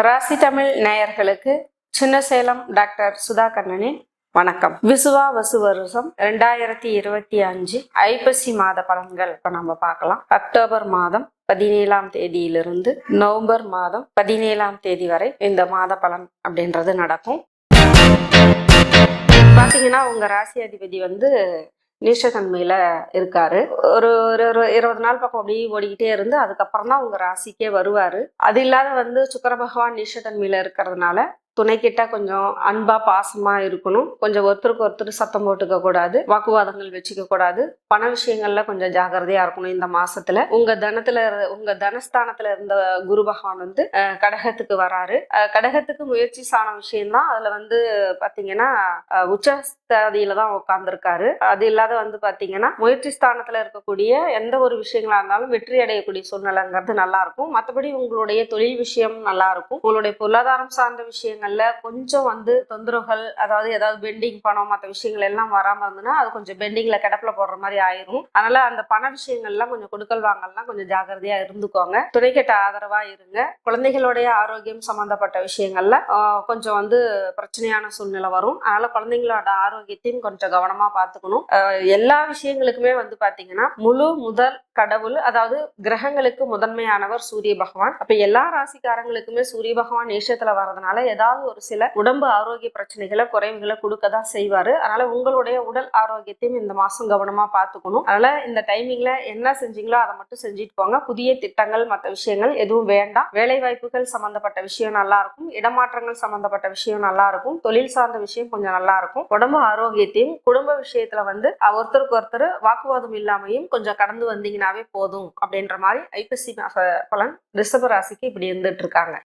ராசி தமிழ் நேயர்களுக்கு சின்னசேலம் டாக்டர் சுதா கண்ணனின் வணக்கம். விசுவாவசு வருஷம் 2025 ஐப்பசி மாத பலன்கள் இப்ப நம்ம பார்க்கலாம். அக்டோபர் மாதம் 17ஆம் தேதியிலிருந்து நவம்பர் மாதம் 17ஆம் தேதி வரை இந்த மாத பலன் அப்படின்றது நடக்கும். பாத்தீங்கன்னா உங்க ராசி அதிபதி நீச்சத்தன்மையில இருக்காரு. ஒரு 20 நாள் பக்கம் அப்படியே ஓடிக்கிட்டே இருந்து அதுக்கப்புறம் தான் உங்க ராசிக்கே வருவாரு. அது இல்லாத சுக்கிர பகவான் நீச்சத்தன்மையில இருக்கிறதுனால துணைக்கிட்ட கொஞ்சம் அன்பா பாசமா இருக்கணும். கொஞ்சம் ஒருத்தருக்கு ஒருத்தர் சத்தம் போட்டுக்க கூடாது, வாக்குவாதங்கள் வச்சுக்க கூடாது. பண விஷயங்கள்ல கொஞ்சம் ஜாகிரதையா இருக்கணும். இந்த மாசத்துல உங்க தனஸ்தானத்துல இருந்த குரு பகவான் கடகத்துக்கு வராரு. கடகத்துக்கு முயற்சி சாண விஷயம்தான். அதுல பாத்தீங்கன்னா உச்சஸ்தாதியில தான் உட்கார்ந்துருக்காரு. அது இல்லாத பாத்தீங்கன்னா முயற்சி ஸ்தானத்துல இருக்கக்கூடிய எந்த ஒரு விஷயங்களா இருந்தாலும் வெற்றி அடையக்கூடிய சூழ்நிலைங்கிறது நல்லா இருக்கும். மற்றபடி உங்களுடைய தொழில் விஷயம் நல்லா இருக்கும். உங்களுடைய பொருளாதாரம் சார்ந்த விஷயங்கள்ல கொஞ்சம் தொந்தரவுகள், அதாவது ஏதாவது பெண்டிங் பணம் மற்ற விஷயங்கள் எல்லாம் வராம இருந்ததுன்னா அது கொஞ்சம் பெண்டிங்ல கிடப்புல போடுற மாதிரி ஆயிரும். அதனால அந்த பண விஷயங்கள்லாம் கொஞ்சம் கொடுக்கல் வாங்கலாம் கொஞ்சம் ஜாகிரதையா இருந்துக்கோங்க. துணைக்கிட்ட ஆதரவா இருங்க. குழந்தைகளுடைய ஆரோக்கியம் சம்பந்தப்பட்ட விஷயங்கள்ல கொஞ்சம் பிரச்சனையான சூழ்நிலை வரும். அதனால குழந்தைங்களோட ஆரோக்கியத்தையும் கொஞ்சம் கவனமா பார்த்துக்கணும். எல்லா விஷயங்களுக்குமே பாத்தீங்கன்னா முழு முதல் கடவுள், அதாவது கிரகங்களுக்கு முதன்மையானவர் சூரிய பகவான். அப்ப எல்லா ராசிக்காரங்களுக்குமே சூரிய பகவான் நேஷத்துல வர்றதுனால ஏதாவது ஒரு சில உடம்பு ஆரோக்கிய பிரச்சனைகளை குறைவுகளை கொடுக்கதான் செய்வாரு. அதனால உங்களுடைய உடல் ஆரோக்கியத்தையும் இந்த மாசம் கவனமா பார்த்துக்கணும். அதனால இந்த டைமிங்ல என்ன செஞ்சீங்களோ அதை மட்டும் செஞ்சுட்டு போங்க. புதிய திட்டங்கள் மற்ற விஷயங்கள் எதுவும் வேண்டாம். வேலை வாய்ப்புகள் சம்பந்தப்பட்ட விஷயம் நல்லா இருக்கும். இடமாற்றங்கள் சம்பந்தப்பட்ட விஷயம் நல்லா இருக்கும். தொழில் சார்ந்த விஷயம் கொஞ்சம் நல்லா இருக்கும். உடம்பு ஆரோக்கியத்தையும் குடும்ப விஷயத்துல ஒருத்தருக்கு ஒருத்தர் வாக்குவாதம் இல்லாமையும் கொஞ்சம் கடந்து வந்தீங்கன்னாவே போதும் அப்படின்ற மாதிரி ஐப்பசி மாச பலன் ரிஷப ராசிக்கு இப்படி இருந்துட்டு இருக்காங்க.